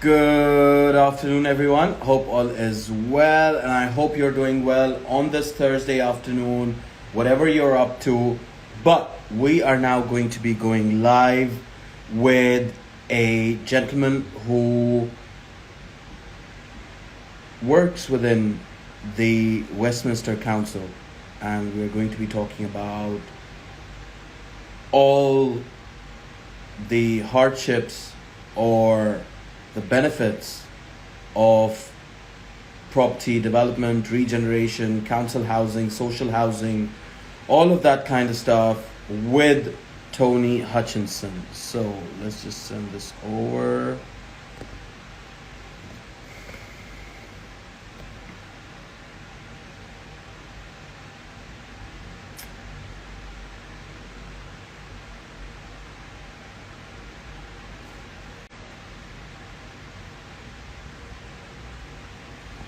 Good afternoon, everyone. Hope all is well, and I hope you're doing well on this Thursday afternoon, whatever you're up to. But we are now going to be going live with a gentleman who works within the Westminster Council, and we're going to be talking about all the hardships or the benefits of property development, regeneration, council housing, social housing, all of that kind of stuff with Tony Hutchinson. So let's just send this over.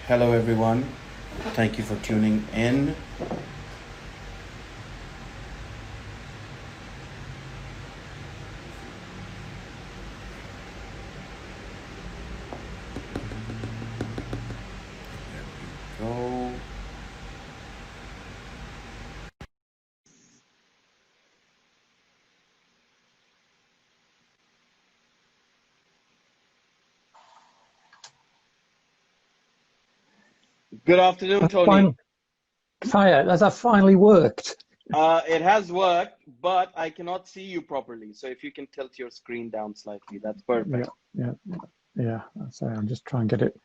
Hello, everyone. Thank you for tuning in. There we go. Good afternoon, Tony. Hiya, that finally worked. It has worked, but I cannot see you properly. So if you can tilt your screen down slightly, that's perfect. Yeah. Sorry, I'm just trying to get it.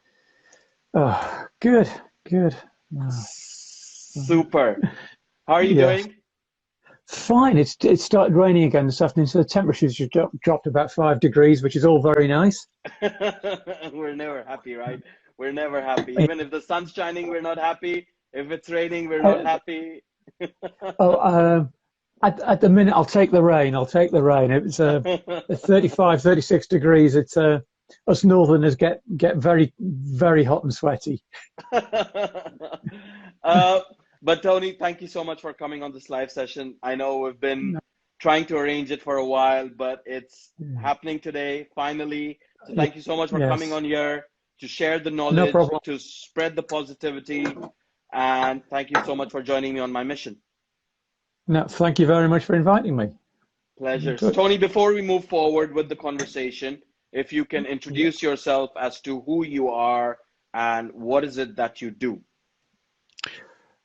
Oh, good. Super. How are you Yes. doing? Fine. It started raining again this afternoon, so the temperature's just dropped about 5 degrees, which is all very nice. We're never happy, right? We're never happy. Even if the sun's shining, we're not happy. If it's raining, we're not Uh, happy. at the minute, I'll take the rain. It's 35, 36 degrees. It's us northerners get very, very hot and sweaty. But Tony, thank you so much for coming on this live session. I know we've been trying to arrange it for a while, but it's happening today, finally. So thank you so much for coming on here to share the No knowledge, problem. to spread the positivity, and thank you so much for joining me on my mission. No, thank you very much for inviting me. Pleasure. So Good. Tony, before we move forward with the conversation, if you can introduce yourself as to who you are and what is it that you do.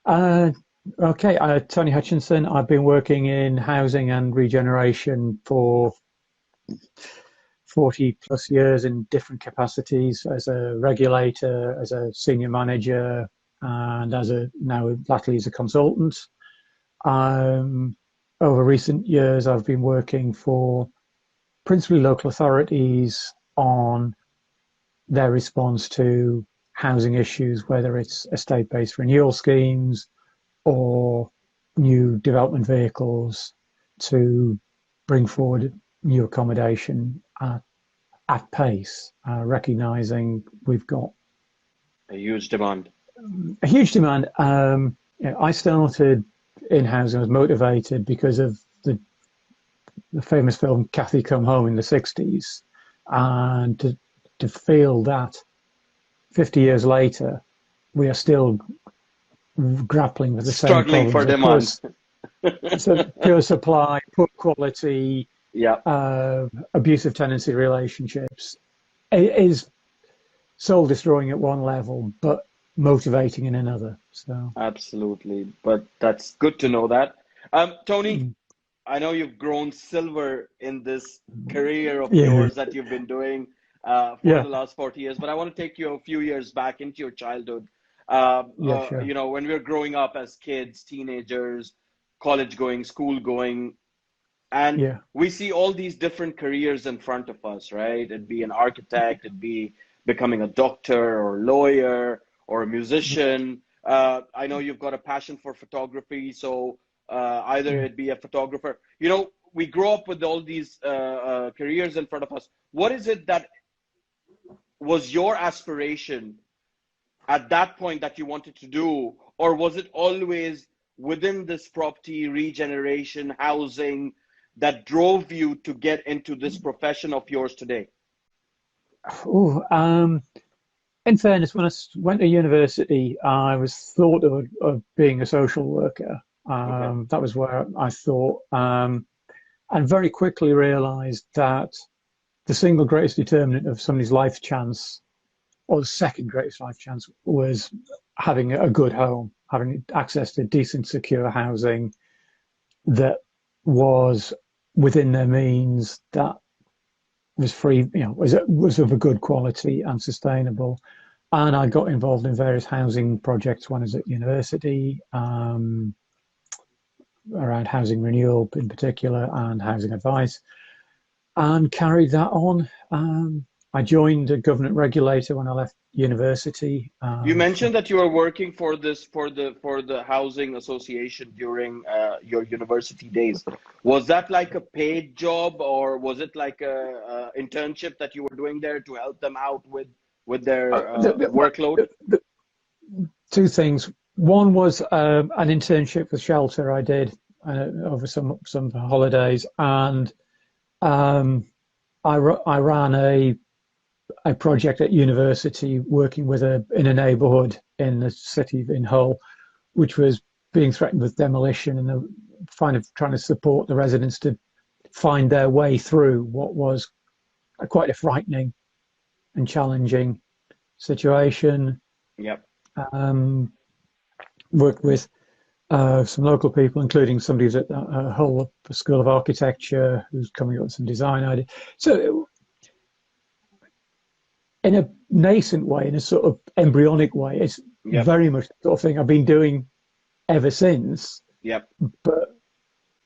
Okay, Tony Hutchinson. I've been working in housing and regeneration for 40 plus years in different capacities as a regulator, as a senior manager, and now latterly as a consultant. Over recent years, I've been working for principally local authorities on their response to housing issues, whether it's estate-based renewal schemes or new development vehicles to bring forward new accommodation at pace, recognizing we've got A huge demand. a huge demand. I started in housing. I was motivated because of the famous film Kathy Come Home in the 60s, and to feel that 50 years later we are still grappling with the same Struggling problems. for demand. So pure supply, poor quality, Yeah, abusive tenancy relationships. It is soul destroying at one level, but motivating in another. So absolutely. But that's good to know that. Tony, I know you've grown silver in this career of yeah, yours that you've been doing for yeah, the last 40 years, but I want to take you a few years back into your childhood. sure. You know, when we were growing up as kids, teenagers, college going, school going, and Yeah, we see all these different careers in front of us, right? It'd be an architect, it'd be becoming a doctor or lawyer or a musician. I know you've got a passion for photography, so either yeah. it be a photographer. You know, we grow up with all these careers in front of us. What is it that was your aspiration at that point that you wanted to do, or was it always within this property regeneration housing that drove you to get into this profession of yours today? In fairness, when went to university, I was thought of being a social worker. Okay. That was where I thought, and very quickly realised that the single greatest determinant of somebody's life chance, or the second greatest life chance, was having a good home, having access to decent, secure housing that was within their means, that was free, was of a good quality and sustainable. And I got involved in various housing projects when I was at university, around housing renewal in particular and housing advice, and carried that on. I joined a government regulator when I left university. You mentioned that you were working for the housing association during your university days. Was that like a paid job, or was it like a internship that you were doing there to help them out with their workload? Two things. One was an internship with Shelter I did over some holidays, and I ran a project at university working with in a neighbourhood in the city in Hull, which was being threatened with demolition, and trying to support the residents to find their way through what was quite a frightening and challenging situation. Yep. Worked with some local people, including somebody who's at Hull School of Architecture, who's coming up with some design ideas. So in a nascent way, in a sort of embryonic way, it's very much the sort of thing I've been doing ever since. Yep. But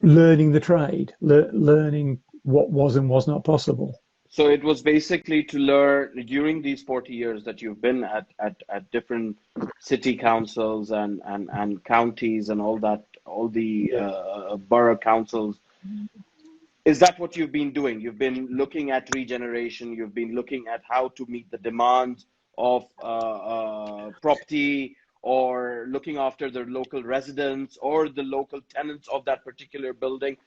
learning the trade, learning what was and was not possible. So it was basically to learn during these 40 years that you've been at different city councils and counties and all that, all the borough councils. Is that what you've been doing? You've been looking at regeneration. You've been looking at how to meet the demands of property, or looking after the local residents or the local tenants of that particular building.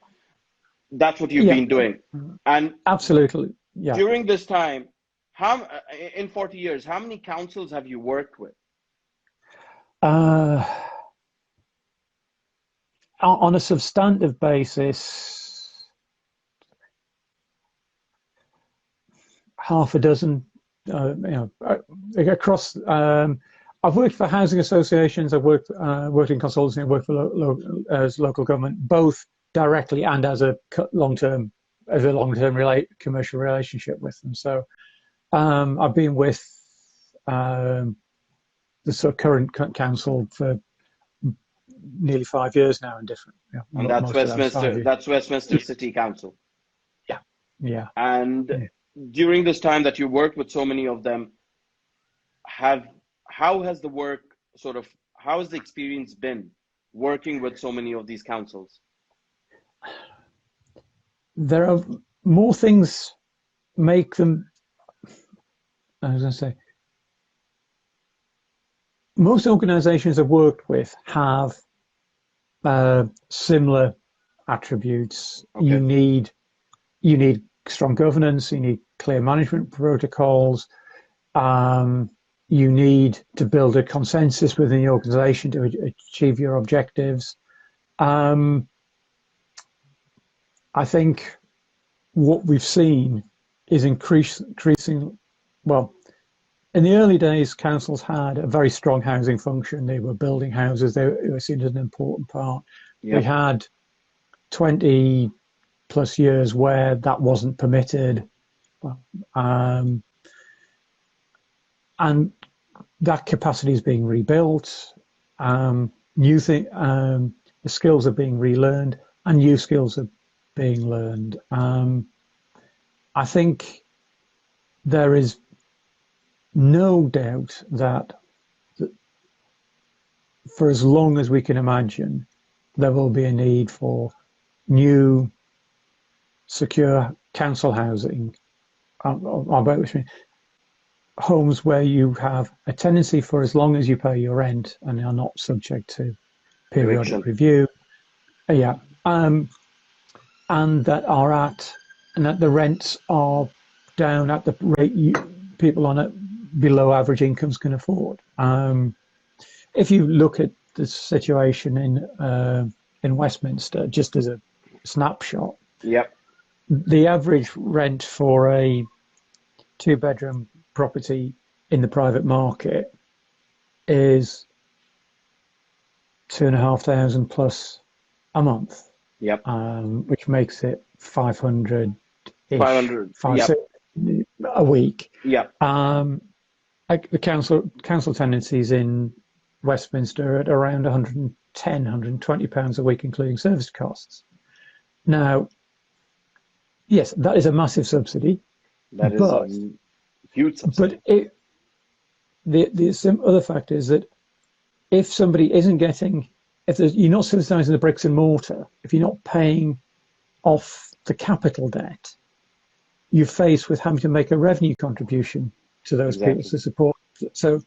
That's what you've been doing. And absolutely. Yeah. During this time, in 40 years, how many councils have you worked with? On a substantive basis, half a dozen. Across. I've worked for housing associations. I've worked in consultancy. I've worked for as local government, both directly and as a long-term commercial relationship with them. So I've been with the sort of current council for nearly 5 years now in different. And that's Westminster. That's Westminster City Council. Yeah. And during this time that you worked with so many of them, how has the experience been working with so many of these councils? There are more things make them, as I say, most organizations I've worked with have similar attributes. Okay. You need strong governance, you need clear management protocols, you need to build a consensus within the organization to achieve your objectives. I think what we've seen is increasing. Well, in the early days, councils had a very strong housing function. They were building houses. They were seen as an important part. Yep. We had 20 plus years where that wasn't permitted. And that capacity is being rebuilt. The skills are being relearned, and new skills are being learned. I think there is no doubt that for as long as we can imagine, there will be a need for new, secure council housing, homes where you have a tenancy for as long as you pay your rent and are not subject to periodic review. And that the rents are down at the rate people on a below average incomes can afford. If you look at the situation in Westminster, just as a snapshot, Yep. the average rent for a 2-bedroom property in the private market is £2,500 plus a month. Yep. Which makes it 500-ish, 500. Yep. a week. Yep. Like the council tenancies in Westminster are at around £110-120 a week, including service costs. Now, yes, that is a massive subsidy. That is but, a huge subsidy. But the other factor is that if somebody isn't getting, you're not subsidising the bricks and mortar, if you're not paying off the capital debt, you're faced with having to make a revenue contribution to those people to support. So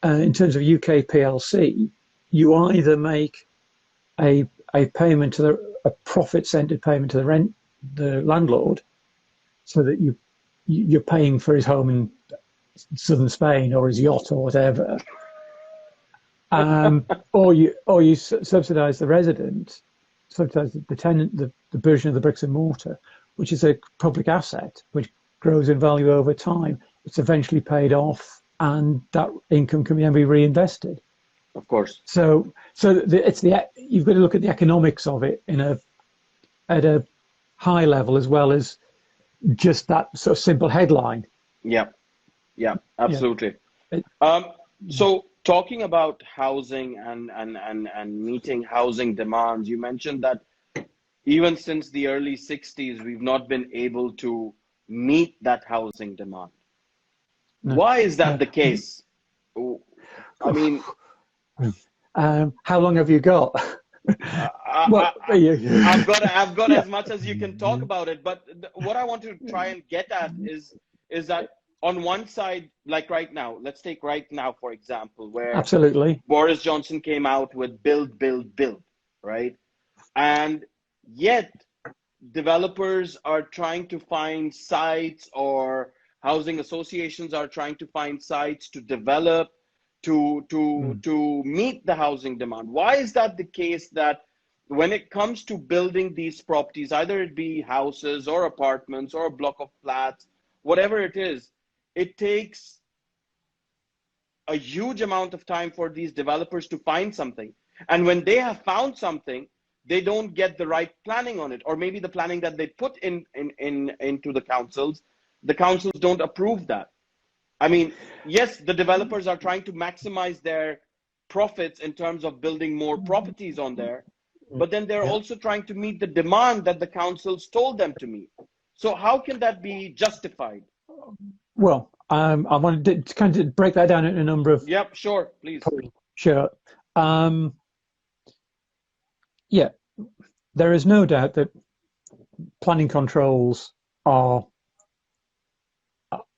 in terms of UK PLC, you either make a payment to a profit-centered payment to the landlord, so that you're paying for his home in southern Spain or his yacht or whatever, or you subsidise the resident, subsidise the tenant, the version of the bricks and mortar, which is a public asset which grows in value over time. It's eventually paid off, and that income can then be reinvested. Of course. So you've got to look at the economics of it at a high level, as well as just that sort of simple headline. Yeah, absolutely. Yeah. So talking about housing and meeting housing demands, you mentioned that even since the early 60s, we've not been able to meet that housing demand. No. Why is that the case? I mean, how long have you got? I've got as much as you can talk about it, but what I want to try and get at is that on one side, like right now, let's take right now, for example, where absolutely Boris Johnson came out with build, right? And yet developers are trying to find sites, or housing associations are trying to find sites to develop to meet the housing demand. Why is that the case, that when it comes to building these properties, either it be houses or apartments or a block of flats, whatever it is, it takes a huge amount of time for these developers to find something. And when they have found something, they don't get the right planning on it, or maybe the planning that they put into the councils don't approve that. I mean, yes, the developers are trying to maximize their profits in terms of building more properties on there, but then they're also trying to meet the demand that the councils told them to meet. So how can that be justified? Well, I wanted to kind of break that down in a number of... Yep, sure, please. Sure. Yeah, there is no doubt that planning controls are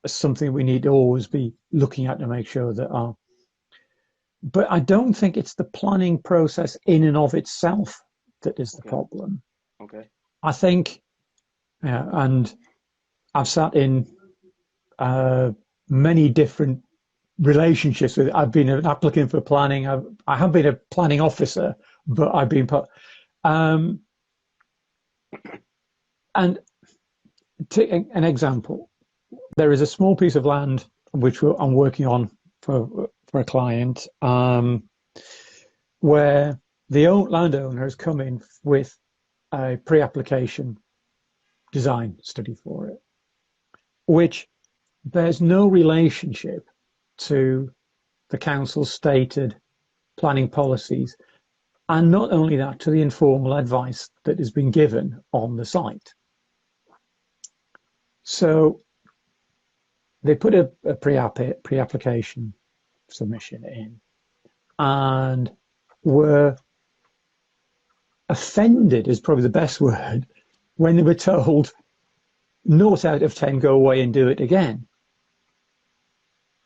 something we need to always be looking at to make sure that are. But I don't think it's the planning process in and of itself that is the problem. Okay. I think, and I've sat in many different relationships with. I've been an applicant for planning. I have been a planning officer, but I've been and take an example. There is a small piece of land which I'm working on for a client, where the landowner has come in with a pre-application design study for it, which bears no relationship to the council's stated planning policies, and not only that, to the informal advice that has been given on the site. So they put a pre-application submission in, and were offended, is probably the best word, when they were told 0 out of 10 go away and do it again.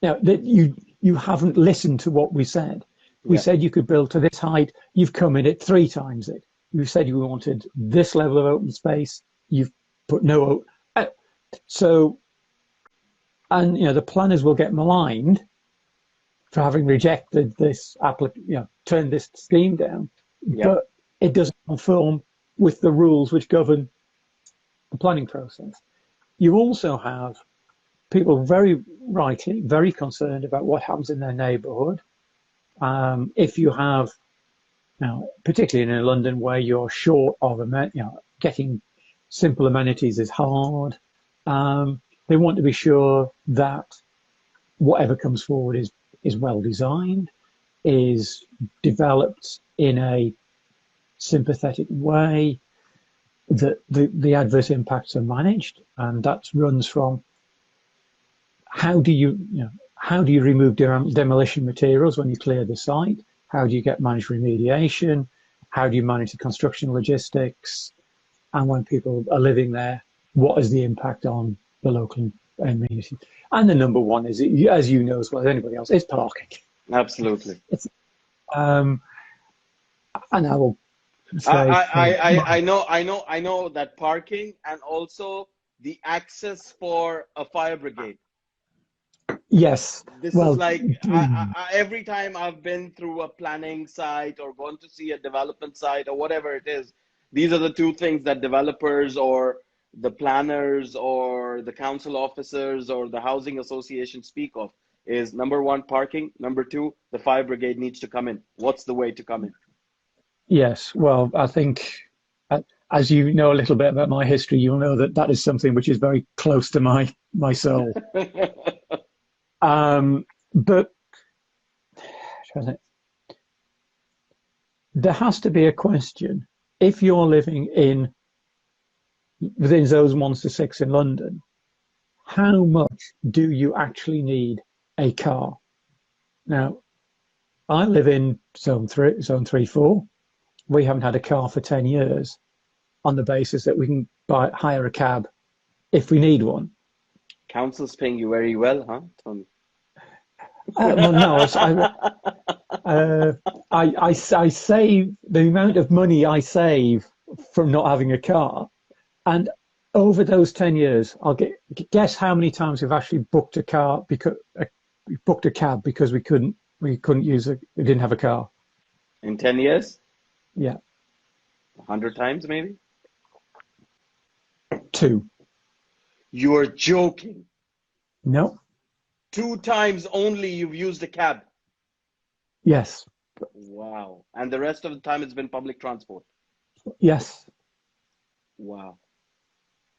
Now, that you haven't listened to what we said. We said you could build to this height. You've come in at 3 times it. You said you wanted this level of open space. You've put no. So And the planners will get maligned for having rejected this turned this scheme down, Yeah. but it doesn't conform with the rules which govern the planning process. You also have people very rightly very concerned about what happens in their neighbourhood. If you have now, particularly in London, where you're short of getting simple amenities is hard. They want to be sure that whatever comes forward is well designed, is developed in a sympathetic way, that the adverse impacts are managed, and that runs from how do you remove demolition materials when you clear the site? How do you get managed remediation? How do you manage the construction logistics? And when people are living there, what is the impact on the local community? And the number one is, as you know as well as anybody else, is parking. Absolutely. And I will say, I know that parking, and also the access for a fire brigade. yes. This is like every time I've been through a planning site or gone to see a development site or whatever it is, these are the two things that developers or the planners or the council officers or the housing association speak of is number one, parking. Number two, the fire brigade needs to come in. What's the way to come in? Yes. Well, I think, as you know a little bit about my history, you'll know that is something which is very close to my soul. But there has to be a question. If you're living within zones 1 to 6 in London, how much do you actually need a car? Now, I live in zone 3, 4. We haven't had a car for 10 years on the basis that we can hire a cab if we need one. Council's paying you very well, huh, Tony? Well, no, I save the amount of money I save from not having a car, and over those 10 years, guess how many times we've actually booked a car because we booked a cab because we didn't have a car. In 10 years? Yeah. 100 times, maybe? 2. You're joking. No. 2 times only you've used a cab. Yes. Wow. And the rest of the time it's been public transport. Yes. Wow.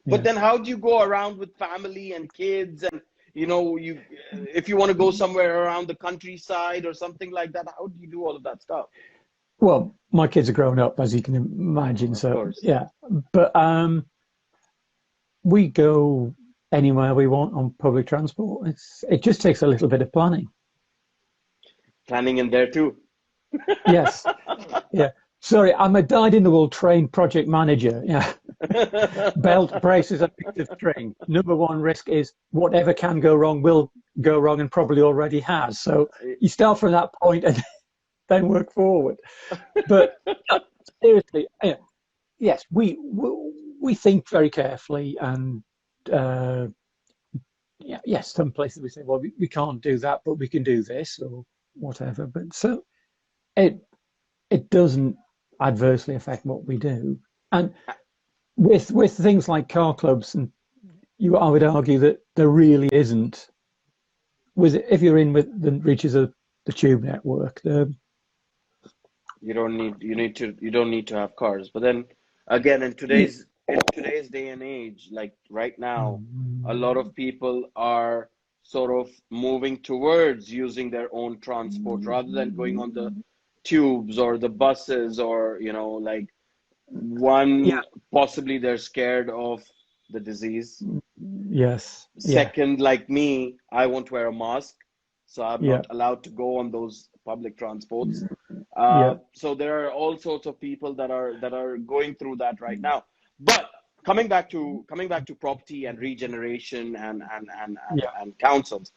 Yeah. But then how do you go around with family and kids, and if you want to go somewhere around the countryside or something like that, how do you do all of that stuff? Well, my kids are grown up, as you can imagine. Of course. Yeah. But we go anywhere we want on public transport. It just takes a little bit of planning. Planning in there too. Yes. Yeah. Sorry, I'm a dyed-in-the-wool trained project manager. Yeah. Belt, braces, and bits of string. Number one risk is whatever can go wrong will go wrong, and probably already has. So you start from that point and then work forward. But seriously, yes, we think very carefully, and yes, some places we say, well, we can't do that, but we can do this or whatever. But so it doesn't adversely affect what we do. And with things like car clubs, and I would argue that there really isn't. If you're in with the reaches of the tube network, you don't need to have cars. But then again, in today's day and age, like right now, a lot of people are sort of moving towards using their own transport rather than going on the tubes or the buses, or possibly they're scared of the disease. Yes. Second, like me, I won't wear a mask, so I'm not allowed to go on those public transports. So there are all sorts of people that are going through that right now. But coming back to property and regeneration and councils,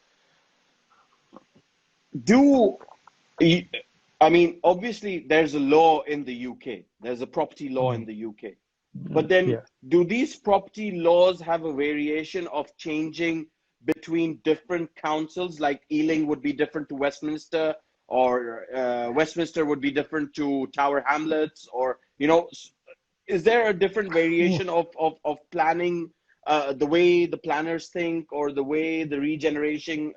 obviously there's a law in the UK. There's a property law in the UK. But then do these property laws have a variation of changing between different councils, like Ealing would be different to Westminster, or Westminster would be different to Tower Hamlets, or is there a different variation of planning, the way the planners think, or the way the regeneration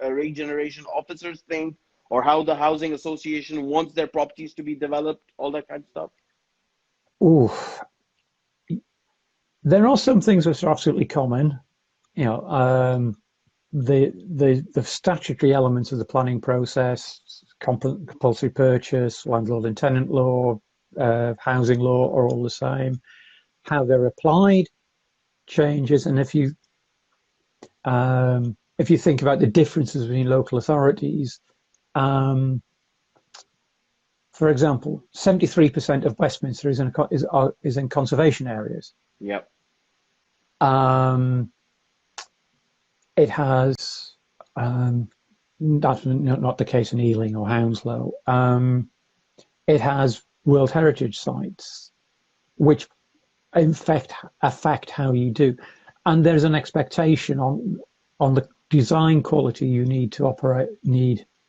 officers think, or how the housing association wants their properties to be developed, all that kind of stuff? Ooh, there are some things which are absolutely common. The statutory elements of the planning process, compulsory purchase, landlord and tenant law, housing law are all the same. How they're applied changes, and if you think about the differences between local authorities, for example, 73% of Westminster is in conservation areas. Yep. It has that's not the case in Ealing or Hounslow. It has World Heritage sites, which in fact affect how you do, and there's an expectation on the design quality you need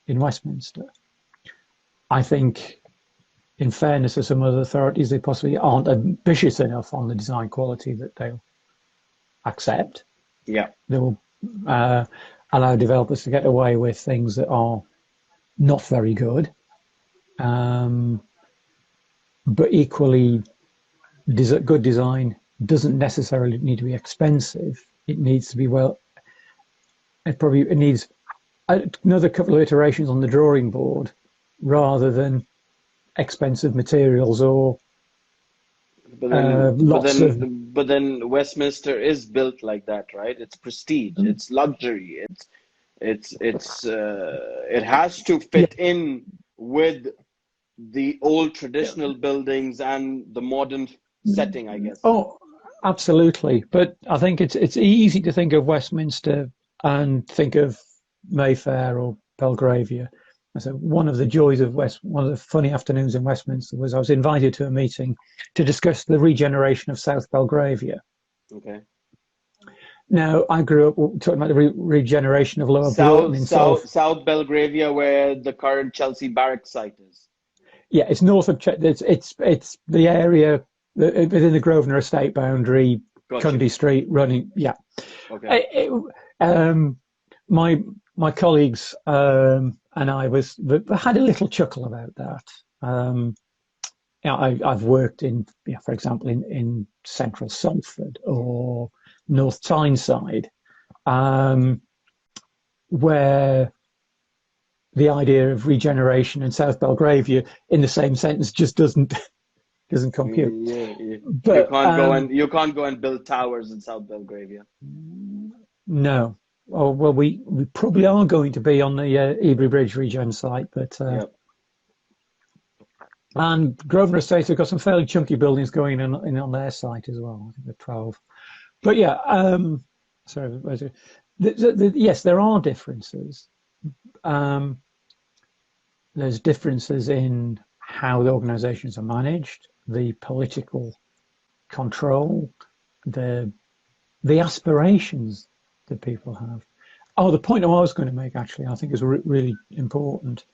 in Westminster. I think, in fairness to some other authorities, they possibly aren't ambitious enough on the design quality that they'll accept. Yeah, they will allow developers to get away with things that are not very good, but equally good design doesn't necessarily need to be expensive. It needs to be it needs another couple of iterations on the drawing board rather than expensive materials or but then Westminster is built like that, right? It's prestige, it's luxury, it has to fit in with the old traditional buildings and the modern setting, I guess. Oh, absolutely. But I think it's easy to think of Westminster and think of Mayfair or Belgravia. So one of the joys of one of the funny afternoons in Westminster was I was invited to a meeting to discuss the regeneration of South Belgravia. Okay. Now, I grew up talking about the regeneration of Lower Broughton in South Belgravia, where the current Chelsea Barracks site is. Yeah, it's north of it's the area within the Grosvenor estate boundary, Gotcha. Cundy Street running. Yeah. Okay. My colleagues and I had a little chuckle about that. I've worked in, for example, in central Salford or North Tyneside, where the idea of regeneration in South Belgravia in the same sentence just doesn't compute. Yeah. But you can't go and build towers in South Belgravia. No. Oh, well, we probably are going to be on the Ebury Bridge regen site, but Yep. And Grosvenor Estates have got some fairly chunky buildings going in on their site as well. I think they're 12. But yeah, sorry. Yes, there are differences. There's differences in how the organisations are managed, the political control, the aspirations that people have. Oh, the point I was going to make, actually, I think is really important.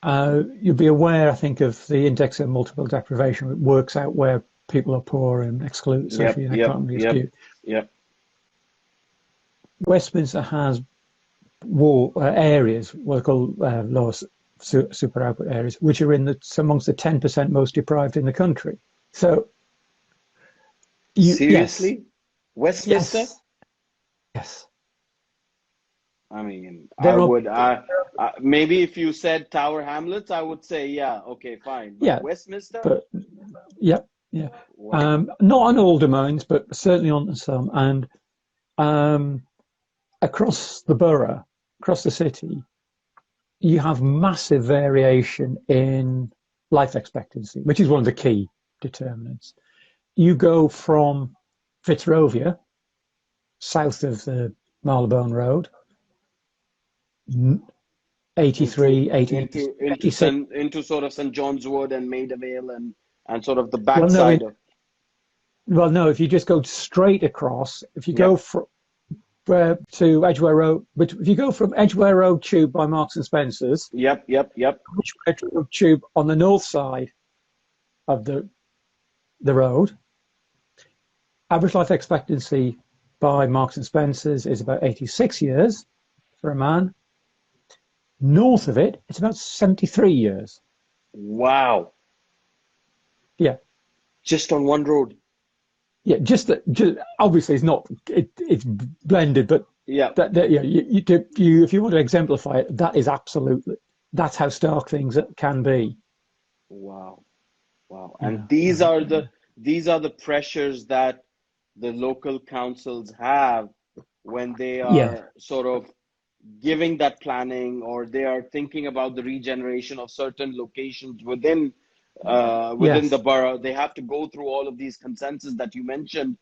You'll be aware, I think, of the index of multiple deprivation. It works out where people are poor and excluded socially and economically excluded. Yep. Westminster has areas, what are called lower super output areas, which are amongst the 10% most deprived in the country. So, seriously, yes. Westminster? Yes. I mean, maybe if you said Tower Hamlets, I would say, yeah, okay, fine. But yeah, Westminster? But yeah. Wow. Not on all domains, but certainly on some. And across the borough, across the city, you have massive variation in life expectancy, which is one of the key determinants. You go from Fitzrovia, south of the Marylebone Road, 83, 86. Into sort of St. John's Wood and Maida Vale and sort of the backside of... Well, no, if you just go straight across, if you go to Edgware Road, but if you go from Edgware Road Tube by Marks and Spencer's, Yep. Edgware Road Tube on the north side of the road, average life expectancy by Marks and Spencer's is about 86 years for a man. North of it, it's about 73 years. Wow. Yeah. Just on one road. Yeah, just obviously it's not it's blended, but Yeah. yeah, you if you want to exemplify it, that's how stark things can be. Wow. Yeah. And these are the pressures that the local councils have when they Yeah. are sort of giving that planning, or they are thinking about the regeneration of certain locations within Yes. the borough. They have to go through all of these consensus that you mentioned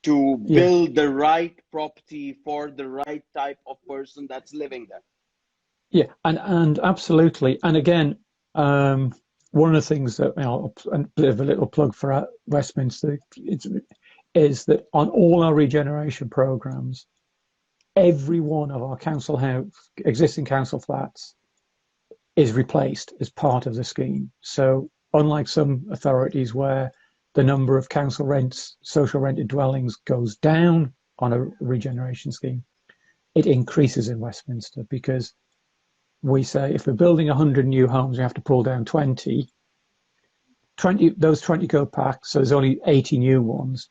to Yeah. build the right property for the right type of person that's living there. Yeah, and absolutely. And again, one of the things that a bit of a little plug for Westminster is that on all our regeneration programs, every one of our existing council flats is replaced as part of the scheme. So unlike some authorities where the number of social rented dwellings goes down on a regeneration scheme, it increases in Westminster, because we say if we're building 100 new homes, we have to pull down 20. Those 20 go back, so there's only 80 new ones.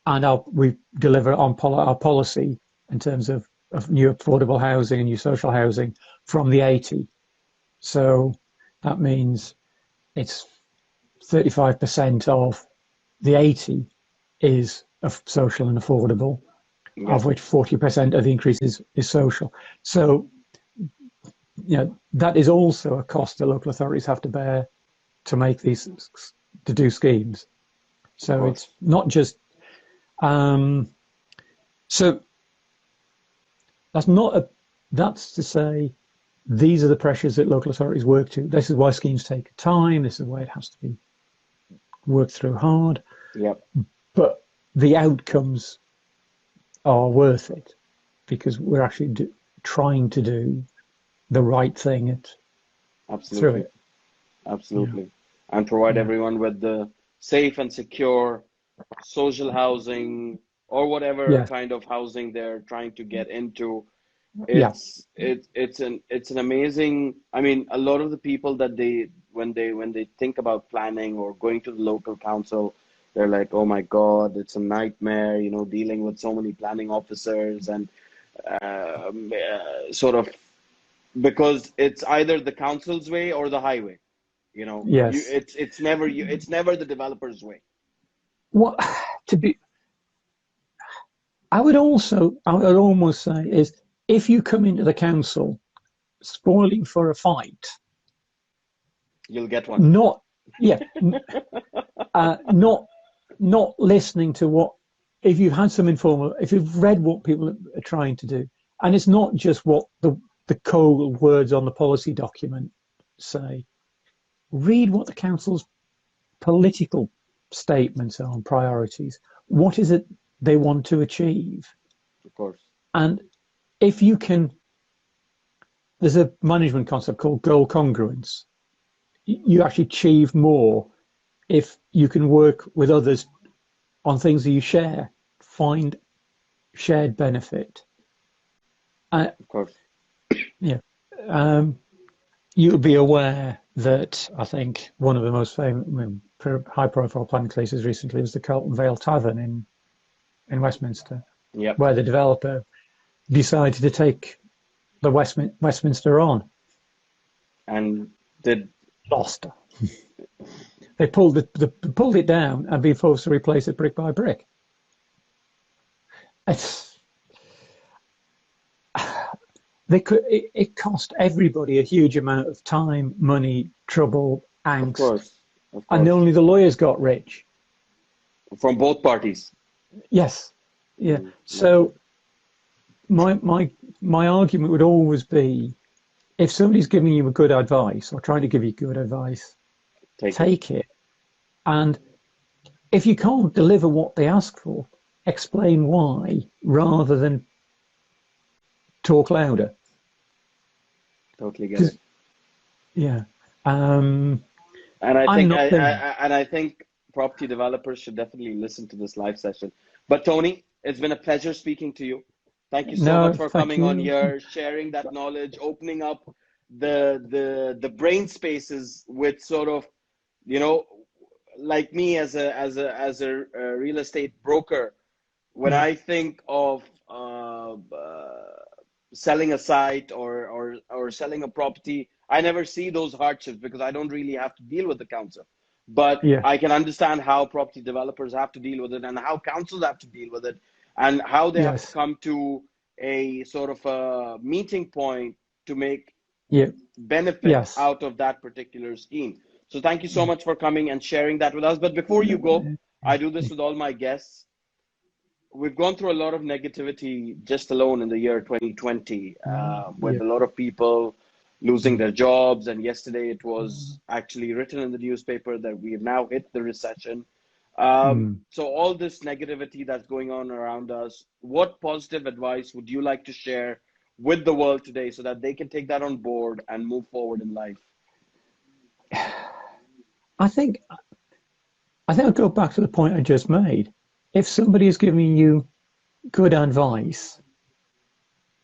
And we deliver on our policy in terms of new affordable housing and new social housing from the 80. So that means it's 35% of the 80 is social and affordable, of which 40% of the increase is social. So, that is also a cost that local authorities have to bear to do schemes. So it's not just, so that's to say, these are the pressures that local authorities work to. This is why schemes take time. This is why it has to be worked through hard. Yep. But the outcomes are worth it, because we're actually trying to do the right thing through it. Absolutely. Yeah. And provide everyone with the safe and secure social housing, or whatever kind of housing they're trying to get into. It's an amazing, I mean, a lot of the people that when they think about planning or going to the local council, they're like, oh my God, it's a nightmare, dealing with so many planning officers, and sort of, because it's either the council's way or the highway, Yes. it's never the developer's way. What I would almost say is, if you come into the council spoiling for a fight, you'll get one. Not listening to if you've read what people are trying to do, and it's not just what the cold words on the policy document say. Read what the council's political statements are on priorities. What is it they want to achieve? Of course. And if you can, there's a management concept called goal congruence. You actually achieve more if you can work with others on things that you share, find shared benefit. Of course. Yeah. You'll be aware that I think one of the most famous, high-profile planning cases recently was the Carlton Vale Tavern in Westminster, where the developer decided to take the Westminster on, and lost. They pulled it down and been forced to replace it brick by brick. It cost everybody a huge amount of time, money, trouble, angst. Of course. And only the lawyers got rich. From both parties. Yes. Yeah. So my argument would always be, if somebody's giving you a good advice or trying to give you good advice, take it. And if you can't deliver what they ask for, explain why, rather than talk louder. Totally get it. 'Cause, yeah, um, And I I'm think not there. I think property developers should definitely listen to this live session. But Tony, it's been a pleasure speaking to you. Thank you so No, much for thank coming on you. here, sharing that knowledge, opening up the brain spaces with sort of, you know, like me as a real estate broker. When Yeah, I think of selling a site or selling a property, I never see those hardships because I don't really have to deal with the council. But yeah, I can understand how property developers have to deal with it and how councils have to deal with it and how they have to yes, come to a sort of a meeting point to make yeah, benefit yes. out of that particular scheme. So thank you so much for coming and sharing that with us. But before you go, I do this with all my guests. We've gone through a lot of negativity just alone in the year 2020, Yeah, with a lot of people losing their jobs. And yesterday it was actually written in the newspaper that we have now hit the recession. So all this negativity that's going on around us, what positive advice would you like to share with the world today so that they can take that on board and move forward in life? I think I'll go back to the point I just made. If somebody is giving you good advice,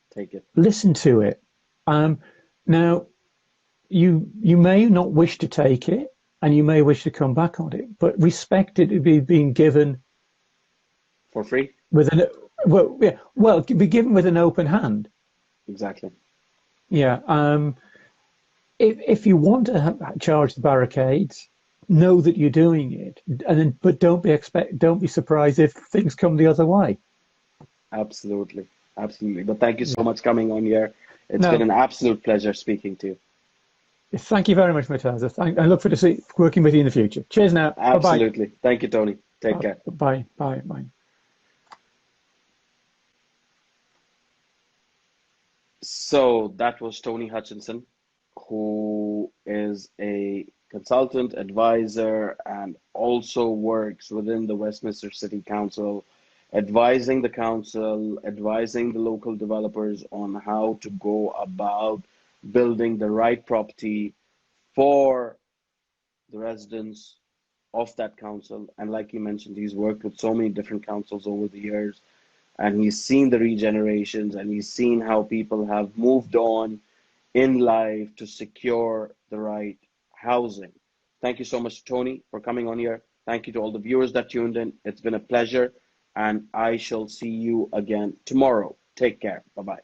Take it. listen to it. Now, you may not wish to take it, and you may wish to come back on it, but respect it to be being given For free? with an be given with an open hand. Exactly. Yeah. If you want to charge the barricades, know that you're doing it, and then but don't be surprised if things come the other way. Absolutely. Absolutely. But thank you so much coming on here. It's been No, an absolute pleasure speaking to you. thank you very much, Murtaza. I look forward to working with you in the future. Cheers now. Bye bye. Absolutely. Thank you, Tony. Take care. Bye bye bye. So that was Tony Hutchinson, who is a consultant, advisor, and also works within the Westminster City Council, advising the council, advising the local developers on how to go about building the right property for the residents of that council. And like you mentioned, he's worked with so many different councils over the years, and he's seen the regenerations and he's seen how people have moved on in life to secure the right housing. Thank you so much, Tony, for coming on here. Thank you to all the viewers that tuned in. It's been a pleasure, and I shall see you again tomorrow. Take care. Bye bye.